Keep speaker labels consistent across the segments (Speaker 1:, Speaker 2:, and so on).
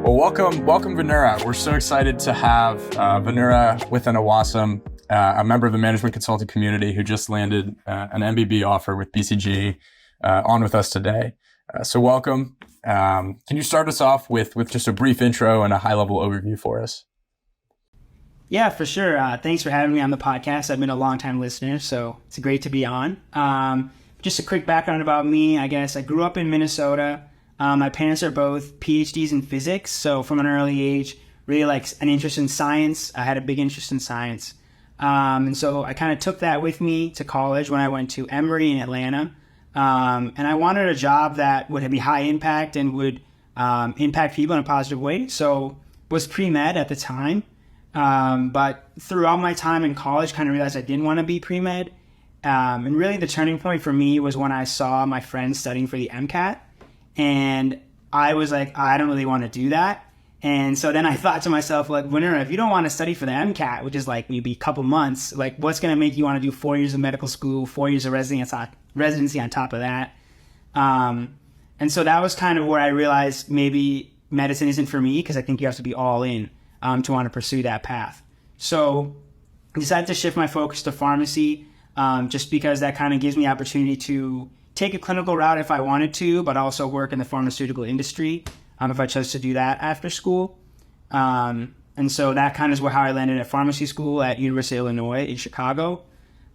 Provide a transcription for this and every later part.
Speaker 1: Well, welcome, Vinura. We're so excited to have Vinura within Awasum, a member of the management consulting community who just landed an MBB offer with BCG on with us today. So welcome. Can you start us off with just a brief intro and a high-level overview for us?
Speaker 2: Yeah, for sure. Thanks for having me on the podcast. I've been a long-time listener, so it's great to be on. Just a quick background about me, I guess. I grew up in Minnesota. My parents are both PhDs in physics, so from an early age, really like an interest in science. I had a big interest in science. And so I kind of took that with me to college when I went to Emory in Atlanta. And I wanted a job that would be high impact and would impact people in a positive way. So was pre-med at the time. But throughout my time in college, kind of realized I didn't want to be pre-med. And really the turning point for me was when I saw my friends studying for the MCAT. And I was like, I don't really want to do that. And so then I thought to myself, like, Vinura, if you don't want to study for the MCAT, which is like maybe a couple months, like what's going to make you want to do 4 years of medical school, 4 years of residency on top of that? And so that was kind of where I realized maybe medicine isn't for me, because I think you have to be all in to want to pursue that path. So I decided to shift my focus to pharmacy, just because that kind of gives me opportunity to take a clinical route if I wanted to, but also work in the pharmaceutical industry if I chose to do that after school. And so that kind of is how I landed at pharmacy school at University of Illinois in Chicago.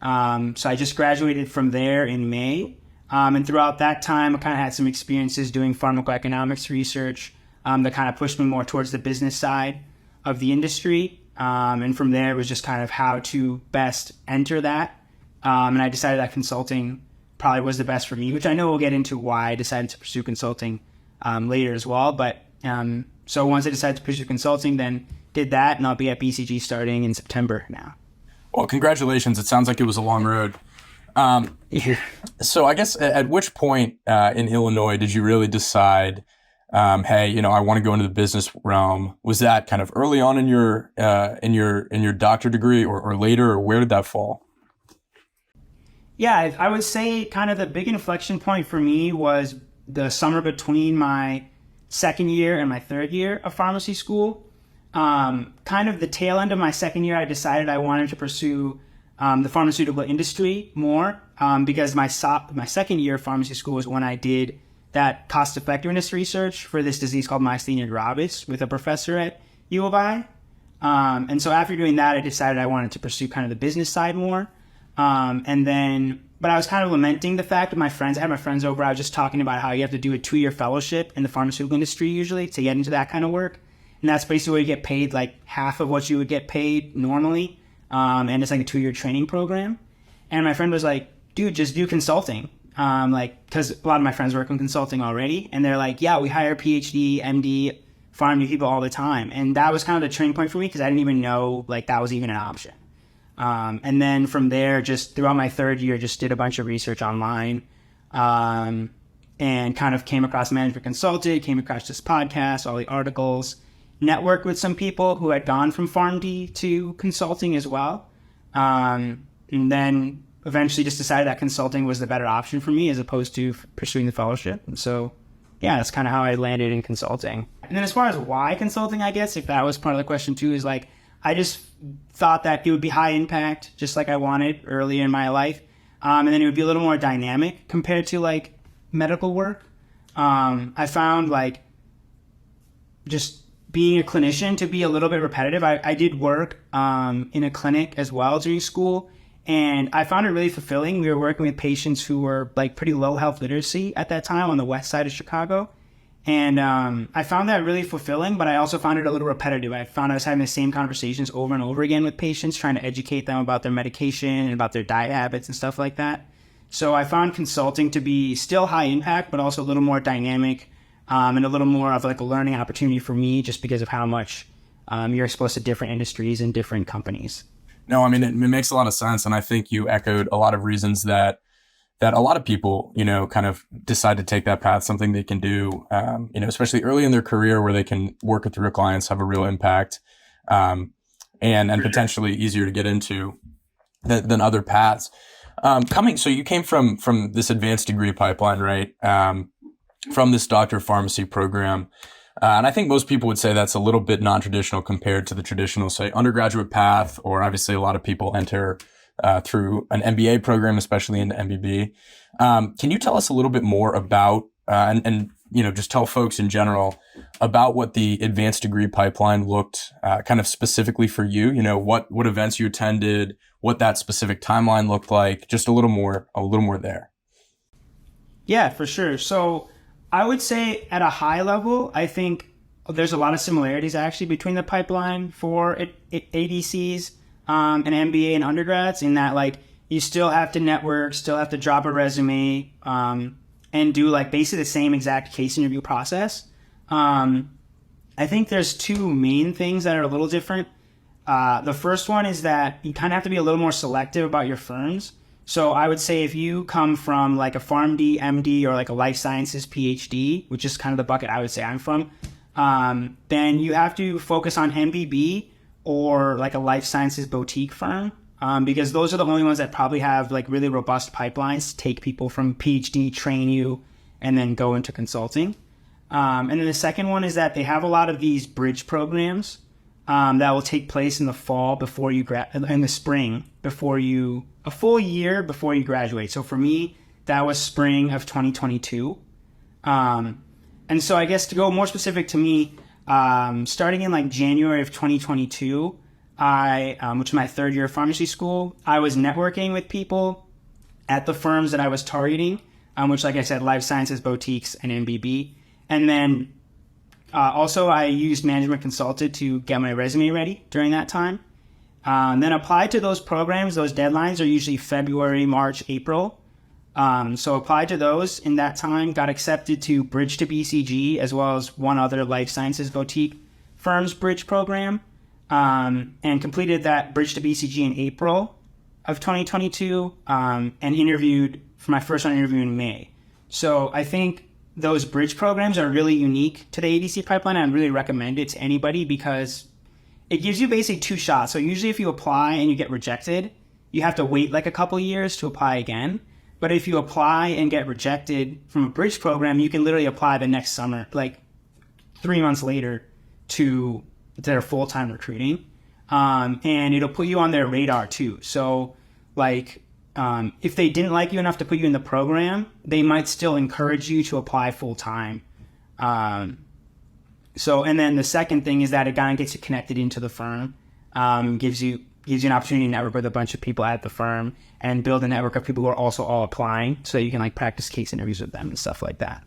Speaker 2: So I just graduated from there in May. And throughout that time, I kind of had some experiences doing pharmacoeconomics research that kind of pushed me more towards the business side of the industry. And from there, it was just kind of how to best enter that. And I decided that consulting probably was the best for me, which I know we'll get into why I decided to pursue consulting later as well. But so once I decided to pursue consulting, then did that, and I'll be at BCG starting in September now.
Speaker 1: Well, congratulations. It sounds like it was a long road. So I guess at which point in Illinois did you really decide, hey, I want to go into the business realm? Was that kind of early on in your doctor degree or later, or where did that fall?
Speaker 2: Yeah, I would say kind of the big inflection point for me was the summer between my second year and my third year of pharmacy school. Kind of the tail end of my second year, I decided I wanted to pursue the pharmaceutical industry more, because my second year of pharmacy school was when I did that cost effectiveness research for this disease called myasthenia gravis with a professor at U of I. And so after doing that, I decided I wanted to pursue kind of the business side more. But I was kind of lamenting the fact that I had my friends over, I was just talking about how you have to do a 2-year fellowship in the pharmaceutical industry usually to get into that kind of work. And that's basically where you get paid like half of what you would get paid normally. And it's like a 2-year training program. And my friend was like, dude, just do consulting. Cause a lot of my friends work in consulting already. And they're like, yeah, we hire PhD, MD, pharma people all the time. And that was kind of the turning point for me, because I didn't even know like that was even an option. And then from there, just throughout my third year, just did a bunch of research online, and kind of came across management consulting, came across this podcast, all the articles, networked with some people who had gone from PharmD to consulting as well. And then eventually just decided that consulting was the better option for me as opposed to pursuing the fellowship. And so, yeah, that's kind of how I landed in consulting. And then as far as why consulting, I guess, if that was part of the question too, is like, I just thought that it would be high impact, just like I wanted earlier in my life. And then it would be a little more dynamic compared to like medical work. I found like just being a clinician to be a little bit repetitive. I did work in a clinic as well during school, and I found it really fulfilling. We were working with patients who were like pretty low health literacy at that time on the west side of Chicago. And I found that really fulfilling, but I also found it a little repetitive. I found I was having the same conversations over and over again with patients, trying to educate them about their medication and about their diet habits and stuff like that. So I found consulting to be still high impact, but also a little more dynamic, and a little more of like a learning opportunity for me, just because of how much you're exposed to different industries and different companies.
Speaker 1: No, I mean, it makes a lot of sense. And I think you echoed a lot of reasons that a lot of people, kind of decide to take that path, something they can do, especially early in their career where they can work with real clients, have a real impact, and potentially easier to get into than other paths. So you came from this advanced degree pipeline, right? From this doctor of pharmacy program. And I think most people would say that's a little bit non-traditional compared to the traditional, say, undergraduate path, or obviously a lot of people enter through an MBA program, especially into MBB. Can you tell us a little bit more about, and just tell folks in general about what the advanced degree pipeline looked kind of specifically for you? What events you attended, what that specific timeline looked like, just a little more there.
Speaker 2: Yeah, for sure. So I would say at a high level, I think there's a lot of similarities actually between the pipeline for ADCs and MBA and undergrads, in that like you still have to network, still have to drop a resume, and do like basically the same exact case interview process. I think there's two main things that are a little different. The first one is that you kind of have to be a little more selective about your firms. So I would say if you come from like a PharmD, MD, or like a life sciences PhD, which is kind of the bucket I would say I'm from, then you have to focus on MBB or like a life sciences boutique firm, because those are the only ones that probably have like really robust pipelines to take people from PhD, train you, and then go into consulting. And then the second one is that they have a lot of these bridge programs that will take place in the fall before you in the spring a full year before you graduate. So for me, that was spring of 2022. And so I guess to go more specific to me, starting in like January of 2022, which is my third year of pharmacy school, I was networking with people at the firms that I was targeting, which, like I said, life sciences, boutiques, and MBB. And then also I used Management Consulted to get my resume ready during that time. And then applied to those programs. Those deadlines are usually February, March, April. So applied to those in that time, got accepted to Bridge to BCG, as well as one other life sciences boutique firm's bridge program, and completed that Bridge to BCG in April of 2022, and interviewed for my first round interview in May. So I think those bridge programs are really unique to the ADC pipeline. I'd really recommend it to anybody because it gives you basically two shots. So usually if you apply and you get rejected, you have to wait like a couple years to apply again. But if you apply and get rejected from a bridge program, you can literally apply the next summer, like 3 months later, to their full-time recruiting. And it'll put you on their radar too. So like, if they didn't like you enough to put you in the program, they might still encourage you to apply full-time. And then the second thing is that it kind of gets you connected into the firm, gives you an opportunity to network with a bunch of people at the firm and build a network of people who are also all applying, so you can like practice case interviews with them and stuff like that.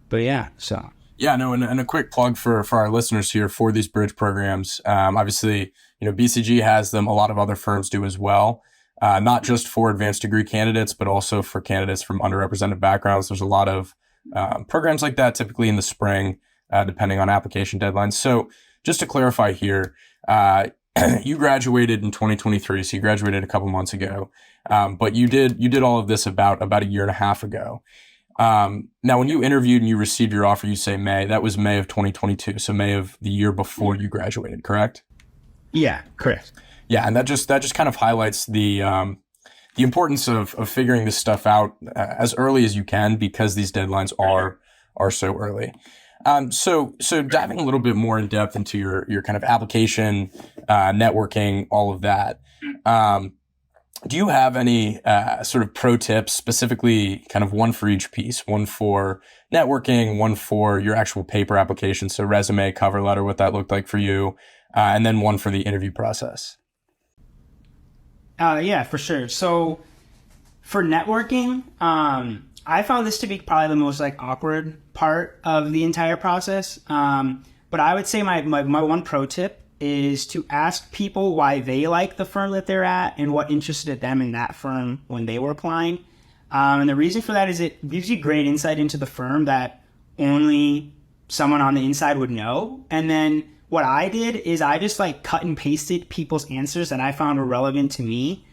Speaker 2: But yeah, so.
Speaker 1: Yeah, no, and a quick plug for our listeners here for these bridge programs. Obviously, BCG has them. A lot of other firms do as well. Not just for advanced degree candidates, but also for candidates from underrepresented backgrounds. There's a lot of programs like that, typically in the spring, depending on application deadlines. So just to clarify here, you graduated in 2023, so you graduated a couple months ago, but you did all of this about a year and a half ago. Now, when you interviewed and you received your offer, you say May. That was May of 2022, so May of the year before you graduated, correct?
Speaker 2: Yeah, correct.
Speaker 1: Yeah, and that just kind of highlights the importance of figuring this stuff out as early as you can, because these deadlines are so early. So diving a little bit more in depth into your kind of application, networking, all of that. Do you have any sort of pro tips, specifically kind of one for each piece, one for networking, one for your actual paper application, so resume, cover letter, what that looked like for you, and then one for the interview process?
Speaker 2: Yeah, for sure. So for networking, I found this to be probably the most like awkward part of the entire process. But I would say my one pro tip is to ask people why they like the firm that they're at and what interested them in that firm when they were applying. And the reason for that is it gives you great insight into the firm that only someone on the inside would know. And then what I did is I just like cut and pasted people's answers that I found were relevant to me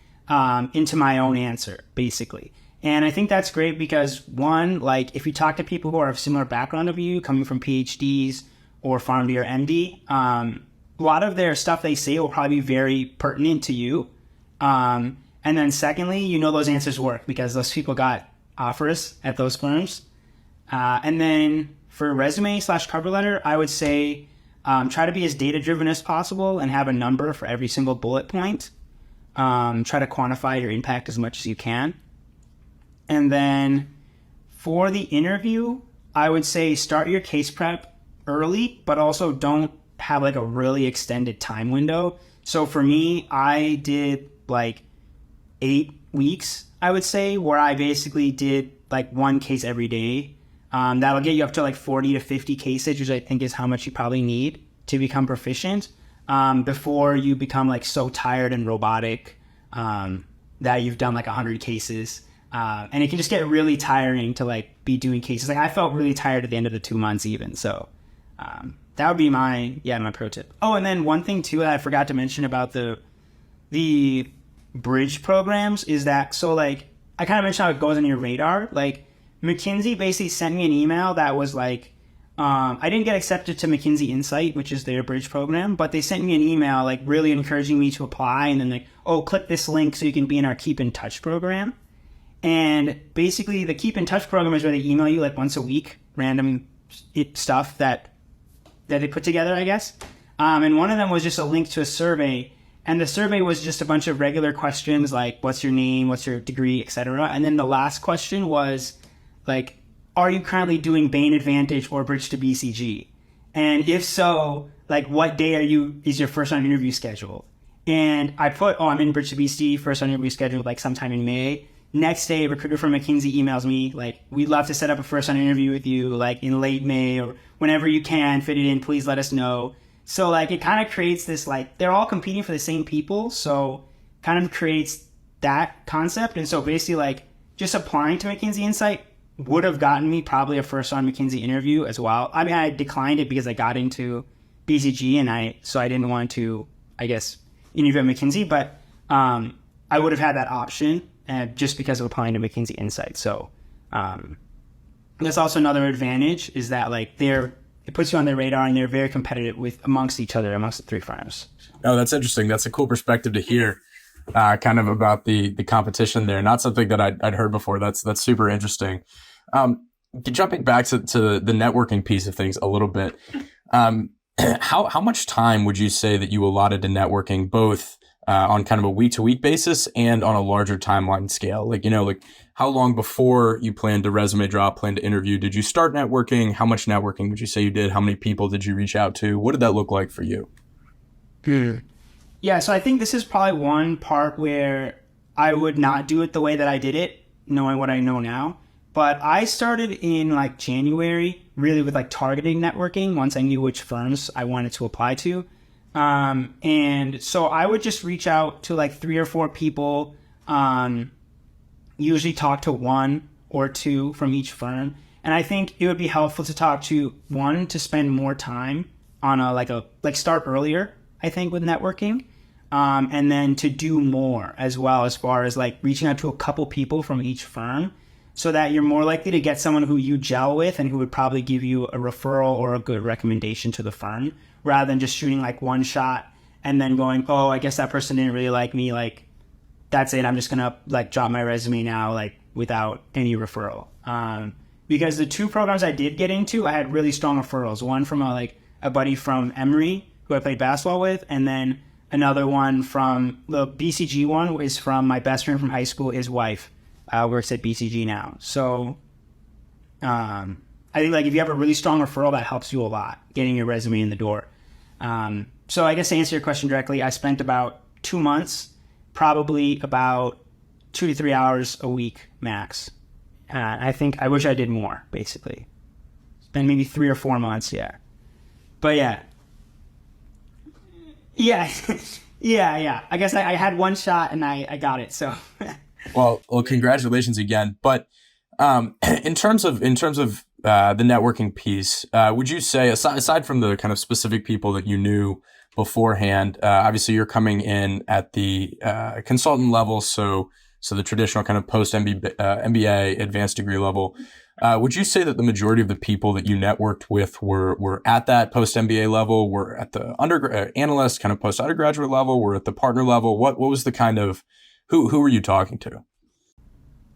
Speaker 2: into my own answer, basically. And I think that's great because, one, like if you talk to people who are of similar background of you, coming from PhDs or PharmD or MD, a lot of their stuff they say will probably be very pertinent to you. And then secondly, those answers work because those people got offers at those firms. And then for resume/cover letter, I would say try to be as data driven as possible and have a number for every single bullet point. Try to quantify your impact as much as you can. And then for the interview, I would say start your case prep early, but also don't have like a really extended time window. So for me, I did like 8 weeks, I would say, where I basically did like one case every day. That'll get you up to like 40 to 50 cases, which I think is how much you probably need to become proficient before you become like so tired and robotic that you've done like 100 cases. And it can just get really tiring to like be doing cases. Like I felt really tired at the end of the 2 months even. So that would be my pro tip. Oh, and then one thing too that I forgot to mention about the bridge programs is that, so like I kind of mentioned how it goes on your radar. Like McKinsey basically sent me an email that was like, I didn't get accepted to McKinsey Insight, which is their bridge program, but they sent me an email like really encouraging me to apply, and then like, oh, click this link so you can be in our Keep in Touch program. And basically the Keep in Touch program is where they email you like once a week, random stuff that they put together, I guess. And one of them was just a link to a survey. And the survey was just a bunch of regular questions like, what's your name, what's your degree, etc. And then the last question was like, are you currently doing Bain Advantage or Bridge to BCG? And if so, like what day is your first round interview scheduled? And I put, I'm in Bridge to BCG, first round interview scheduled like sometime in May. Next day, a recruiter from McKinsey emails me like, we'd love to set up a first round interview with you like in late May or whenever you can fit it in, please let us know. So like it kind of creates this, like they're all competing for the same people. So kind of creates that concept. And so basically like just applying to McKinsey Insight would have gotten me probably a first round McKinsey interview as well. I mean, I declined it because I got into BCG and I didn't want to, I guess, interview at McKinsey, but I would have had that option just because of applying to McKinsey Insight. So that's also another advantage is that like it puts you on their radar and they're very competitive amongst each other, amongst the three firms. So.
Speaker 1: Oh, that's interesting. That's a cool perspective to hear kind of about the competition there. Not something that I'd heard before. That's super interesting. Jumping back to the networking piece of things a little bit, how much time would you say that you allotted to networking, both on kind of a week-to-week basis and on a larger timeline scale? Like, like how long before you planned to resume drop, plan to interview, did you start networking? How much networking would you say you did? How many people did you reach out to? What did that look like for you?
Speaker 2: Yeah, so I think this is probably one part where I would not do it the way that I did it, knowing what I know now. But I started in like January, really with like targeting networking once I knew which firms I wanted to apply to. And so I would just reach out to like 3 or 4 people, usually talk to 1 or 2 from each firm. And I think it would be helpful to talk to 1 to spend more time on start earlier, I think, with networking. And then to do more as well, as far as like reaching out to a couple people from each firm, so that you're more likely to get someone who you gel with and who would probably give you a referral or a good recommendation to the firm, rather than just shooting like one shot and then going, oh, I guess that person didn't really like me. Like, that's it. I'm just going to like drop my resume now, like without any referral. Because the 2 programs I did get into, I had really strong referrals. One from a buddy from Emory who I played basketball with. And then another one from the BCG one is from my best friend from high school. His wife works at BCG now. So I think like if you have a really strong referral, that helps you a lot, getting your resume in the door. So I guess to answer your question directly, I spent about 2 months, probably about 2 to 3 hours a week max. I think I wish I did more, basically. Spend maybe 3 or 4 months, yeah. But yeah. Yeah. I guess I had one shot and I got it, so...
Speaker 1: Well, congratulations again. But in terms of the networking piece, would you say, aside from the kind of specific people that you knew beforehand, obviously you're coming in at the consultant level, so the traditional kind of post MBA advanced degree level. Would you say that the majority of the people that you networked with were at that post MBA level, were at the analyst kind of post undergraduate level, were at the partner level? What was the kind of who were you talking to?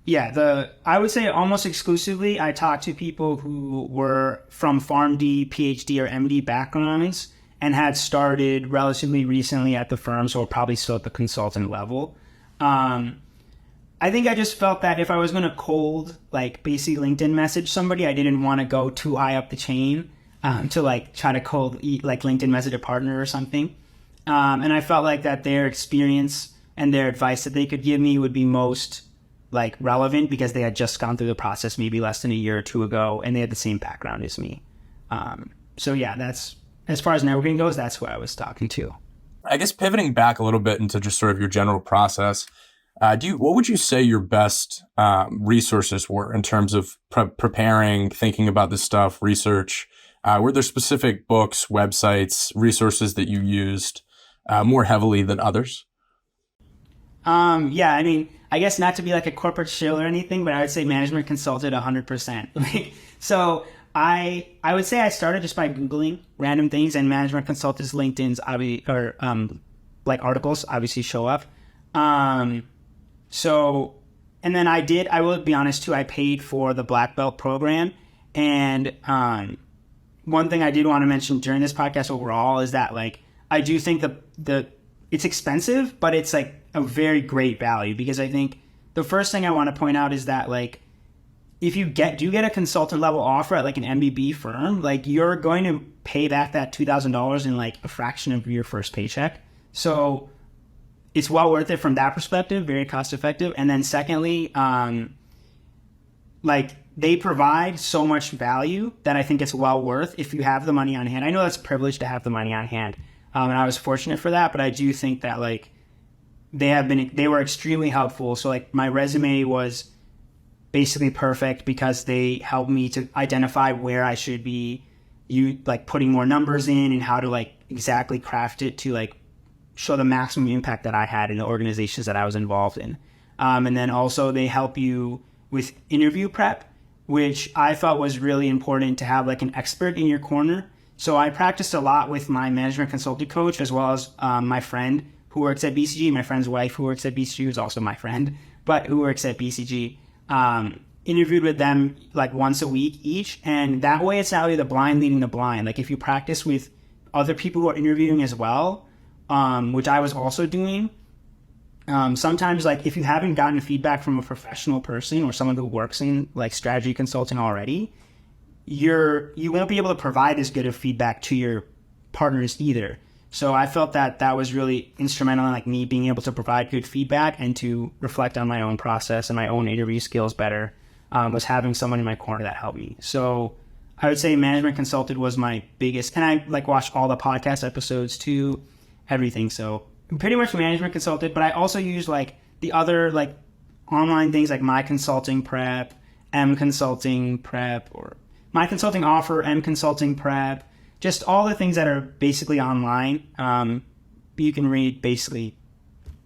Speaker 2: Yeah, I would say almost exclusively I talk to people who were from PharmD, PhD, or MD backgrounds and had started relatively recently at the firm, so probably still at the consultant level. I think I just felt that if I was going to cold, like basically LinkedIn message somebody, I didn't want to go too high up the chain to like try to cold like LinkedIn message a partner or something. And I felt like that their experience and their advice that they could give me would be most like relevant because they had just gone through the process maybe less than a year or two ago and they had the same background as me. So yeah, that's as far as networking goes, that's who I was talking to.
Speaker 1: I guess pivoting back a little bit into just sort of your general process, what would you say your best resources were in terms of preparing, thinking about this stuff, research? Were there specific books, websites, resources that you used more heavily than others?
Speaker 2: Yeah, I mean, I guess not to be like a corporate shill or anything, but I would say management consulted 100%. So I would say I started just by Googling random things, and management consultants LinkedIn's like articles obviously show up. So, and then I will be honest too, I paid for the black belt program. And one thing I did want to mention during this podcast overall is that like, I do think it's expensive, but it's like a very great value, because I think the first thing I want to point out is that like, if you do get a consultant level offer at like an MBB firm, like you're going to pay back that $2,000 in like a fraction of your first paycheck. So it's well worth it from that perspective, very cost effective. And then secondly, like they provide so much value that I think it's well worth if you have the money on hand. I know that's a privilege to have the money on hand. And I was fortunate for that, but I do think that like they were extremely helpful. So like my resume was basically perfect because they helped me to identify where I should be like putting more numbers in and how to like exactly craft it to like show the maximum impact that I had in the organizations that I was involved in. And then also they help you with interview prep, which I thought was really important to have like an expert in your corner. So I practiced a lot with my management consulting coach, as well as my friend who works at BCG, my friend's wife who works at BCG, who's also my friend, but who works at BCG. Interviewed with them like once a week each. And that way it's not really the blind leading the blind. Like if you practice with other people who are interviewing as well, which I was also doing, sometimes like if you haven't gotten feedback from a professional person or someone who works in like strategy consulting already, you won't be able to provide as good of feedback to your partners either. So I felt that was really instrumental in like me being able to provide good feedback and to reflect on my own process and my own interview skills better, was having someone in my corner that helped me. So I would say management consulted was my biggest, and I like watched all the podcast episodes too, everything. So pretty much management consulted, but I also used like the other like online things like My Consulting Prep, M Consulting Prep, or My Consulting Offer, M Consulting Prep, just all the things that are basically online. You can read basically,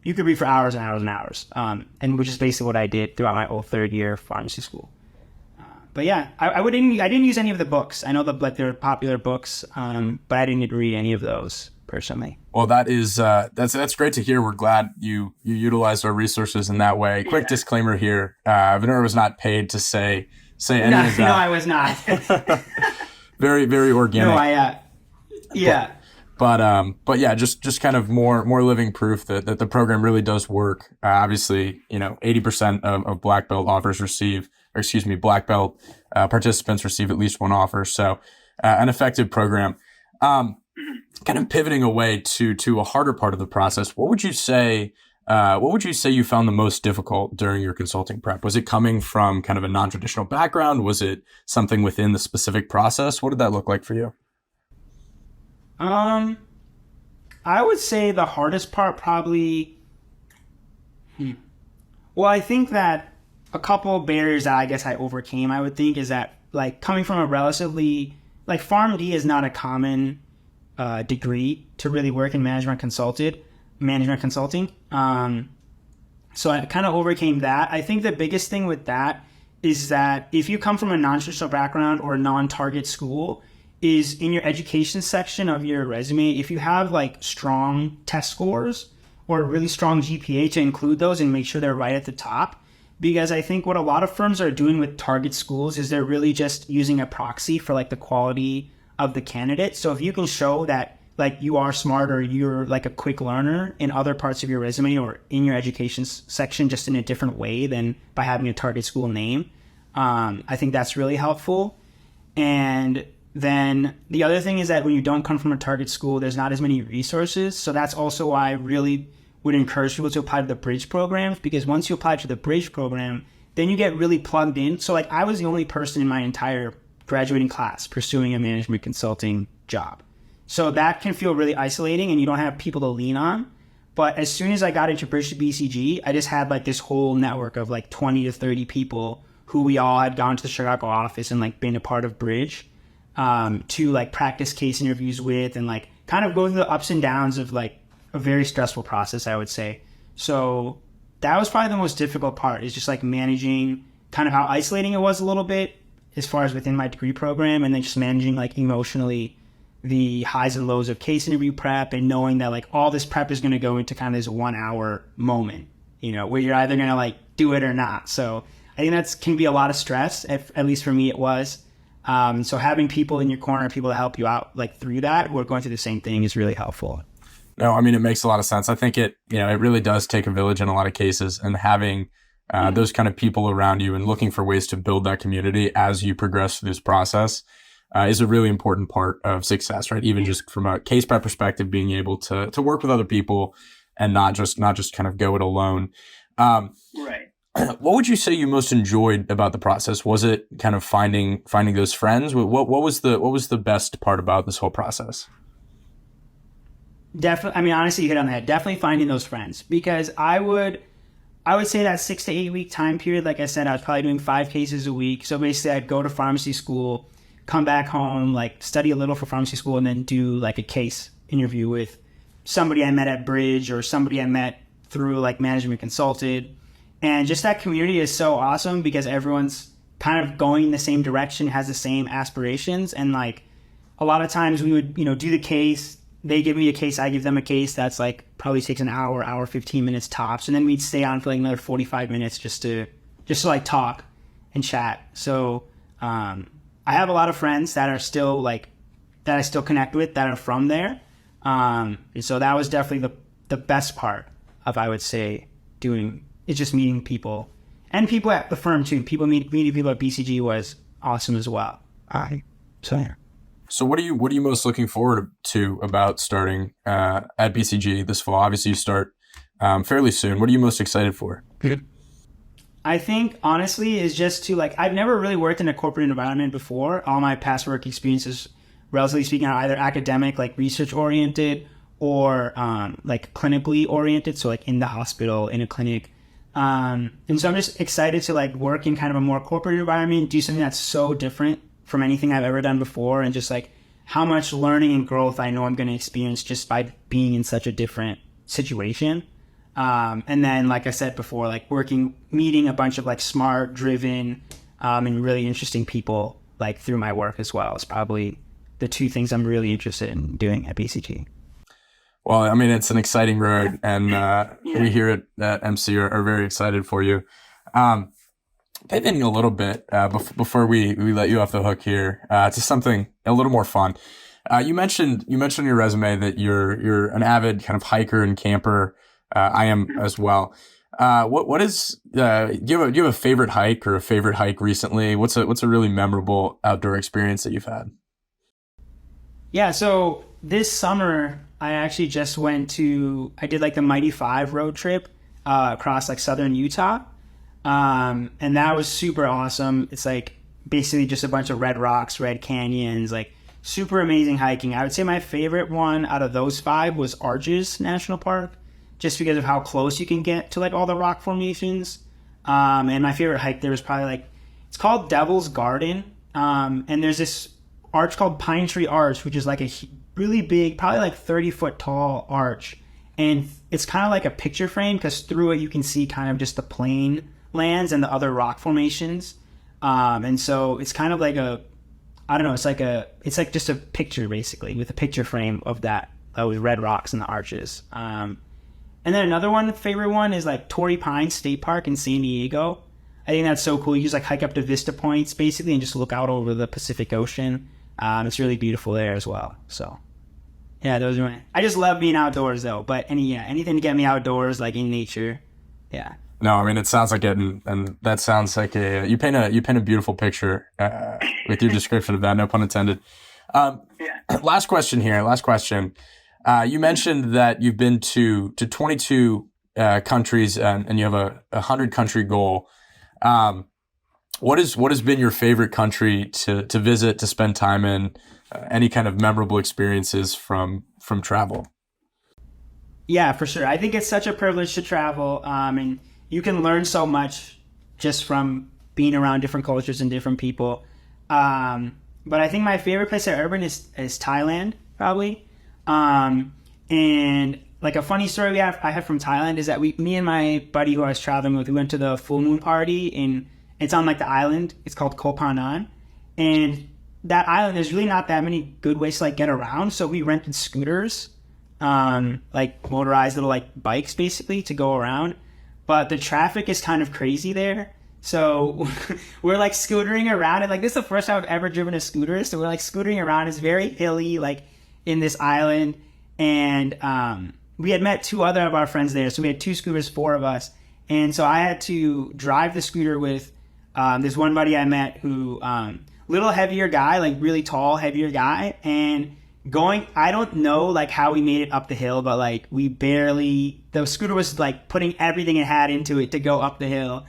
Speaker 2: you could read for hours and hours and hours, and which is basically what I did throughout my whole third year of pharmacy school. But yeah, I didn't use any of the books. I know that like they're popular books, but I didn't read any of those personally.
Speaker 1: Well, that's great to hear. We're glad you utilized our resources in that way. Quick disclaimer here: Vinura was not paid to say any of that.
Speaker 2: No, I was not.
Speaker 1: Very, very organic.
Speaker 2: No, yeah.
Speaker 1: But yeah, just kind of more living proof that the program really does work. Obviously, 80% of black belt black belt participants receive at least one offer. So an effective program. Kind of pivoting away to a harder part of the process, what would you say you found the most difficult during your consulting prep? Was it coming from kind of a non-traditional background? Was it something within the specific process? What did that look like for you?
Speaker 2: I would say the hardest part probably, well, I think that a couple of barriers that I guess I overcame, I would think, is that like coming from a relatively, like PharmD is not a common degree to really work in management consulting. So I kind of overcame that. I think the biggest thing with that is that if you come from a non-traditional background or a non-target school, is in your education section of your resume, if you have like strong test scores or a really strong GPA, to include those and make sure they're right at the top, because I think what a lot of firms are doing with target schools is they're really just using a proxy for like the quality of the candidate. So if you can show that like you are smart or you're like a quick learner in other parts of your resume or in your education section, just in a different way than by having a target school name, I think that's really helpful. And then the other thing is that when you don't come from a target school, there's not as many resources. So that's also why I really would encourage people to apply to the bridge programs, because once you apply to the bridge program, then you get really plugged in. So like I was the only person in my entire graduating class pursuing a management consulting job. So that can feel really isolating and you don't have people to lean on. But as soon as I got into Bridge to BCG, I just had like this whole network of like 20 to 30 people who we all had gone to the Chicago office and like been a part of Bridge to like practice case interviews with and like kind of go through the ups and downs of like a very stressful process, I would say. So that was probably the most difficult part, is just like managing kind of how isolating it was a little bit as far as within my degree program, and then just managing like emotionally the highs and lows of case interview prep, and knowing that like all this prep is going to go into kind of this 1 hour moment, you know, where you're either going to like do it or not. So I think that's can be a lot of stress, at least for me it was. So having people in your corner, people to help you out like through that who are going through the same thing is really helpful.
Speaker 1: No, I mean, it makes a lot of sense. I think it really does take a village in a lot of cases, and having those kind of people around you and looking for ways to build that community as you progress through this process is a really important part of success, right? Even just from a case prep perspective, being able to work with other people and not just kind of go it alone.
Speaker 2: Right.
Speaker 1: What would you say you most enjoyed about the process? Was it kind of finding those friends? What was the best part about this whole process?
Speaker 2: Definitely. I mean, honestly, you hit on the head. Definitely finding those friends, because I would say that 6 to 8 week time period, like I said, I was probably doing 5 cases a week. So basically I'd go to pharmacy school, come back home, like study a little for pharmacy school, and then do like a case interview with somebody I met at Bridge or somebody I met through like Management Consulted. And just that community is so awesome because everyone's kind of going in the same direction, has the same aspirations. And like a lot of times we would, do the case. They give me a case, I give them a case that's like probably takes an hour 15 minutes tops. And then we'd stay on for like another 45 minutes just to like talk and chat. So I have a lot of friends that are still like, that I still connect with that are from there. And so that was definitely the best part of, I would say, doing, it's just meeting people and people at the firm too. Meeting people at BCG was awesome as well. So
Speaker 1: what are you most looking forward to about starting at BCG this fall? Obviously, you start fairly soon. What are you most excited for?
Speaker 2: I think honestly is just to like, I've never really worked in a corporate environment before. All my past work experiences, relatively speaking, are either academic, like research oriented, or like clinically oriented. So like in the hospital, in a clinic. And so I'm just excited to like work in kind of a more corporate environment, do something that's so different from anything I've ever done before, and just like how much learning and growth I know I'm going to experience just by being in such a different situation. And then, like I said before, like meeting a bunch of like smart, driven, and really interesting people like through my work as well is probably the 2 things I'm really interested in doing at BCG.
Speaker 1: Well, I mean, it's an exciting road, and we here at MC are very excited for you. Pivoting a little bit before we let you off the hook here to something a little more fun. You mentioned in your resume that you're an avid kind of hiker and camper. I am as well. What is do you have a favorite hike or a favorite hike recently? What's a really memorable outdoor experience that you've had?
Speaker 2: Yeah, so this summer I actually just I did like the Mighty 5 road trip across like southern Utah. And that was super awesome. It's like basically just a bunch of red rocks, red canyons, like super amazing hiking. I would say my favorite one out of those 5 was Arches National Park, just because of how close you can get to like all the rock formations. And my favorite hike there was probably like, it's called Devil's Garden. And there's this arch called Pine Tree Arch, which is like a really big, probably like 30-foot tall arch. And it's kind of like a picture frame because through it you can see kind of just the plain lands and the other rock formations. And so it's kind of like it's like just a picture basically with a picture frame of those red rocks and the arches. And then another favorite one is like Torrey Pines State Park in San Diego. I think that's so cool. You just like hike up to vista points basically and just look out over the Pacific Ocean. It's really beautiful there as well. So yeah, those are I just love being outdoors though. But anything to get me outdoors, like in nature. Yeah.
Speaker 1: No, I mean, it sounds like it, and that sounds like you paint a beautiful picture with your description of that. No pun intended. Last question here. You mentioned that you've been to 22 countries and you have a 100-country goal. What has been your favorite country to visit, to spend time in? Any kind of memorable experiences from travel?
Speaker 2: Yeah, for sure. I think it's such a privilege to travel, and you can learn so much just from being around different cultures and different people. But I think my favorite place I've ever been is Thailand, probably. And like a funny story I have from Thailand is that me and my buddy who I was traveling with, we went to the full moon party it's on like the island. It's called Koh Phangan. And that island, there's really not that many good ways to like get around. So we rented scooters, like motorized little like bikes basically to go around. But the traffic is kind of crazy there. So we're like scootering around, and like this is the first time I've ever driven a scooter. So we're like scootering around. It's very hilly, like in this island. And we had met 2 other of our friends there. So we had 2 scooters, 4 of us. And so I had to drive the scooter with this one buddy I met who, little heavier guy, like really tall, heavier guy. And I don't know like how we made it up the hill, but like the scooter was like putting everything it had into it to go up the hill.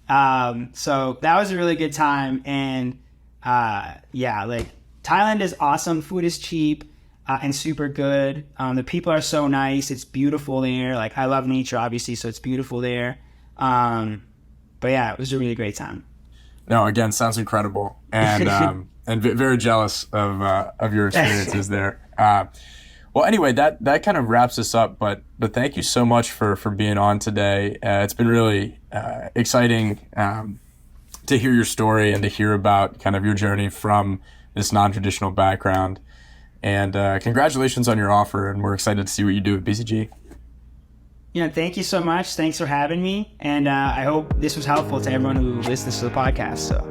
Speaker 2: So that was a really good time. And like Thailand is awesome. Food is cheap and super good. The people are so nice. It's beautiful there. Like I love nature, obviously, so it's beautiful there. But yeah, it was a really great time.
Speaker 1: No, again, sounds incredible. And very jealous of your experiences there. Well, anyway, that kind of wraps us up. But thank you so much for being on today. It's been really exciting to hear your story and to hear about kind of your journey from this non-traditional background. And congratulations on your offer. And we're excited to see what you do at BCG.
Speaker 2: Yeah, thank you so much. Thanks for having me. And I hope this was helpful to everyone who listens to the podcast. So.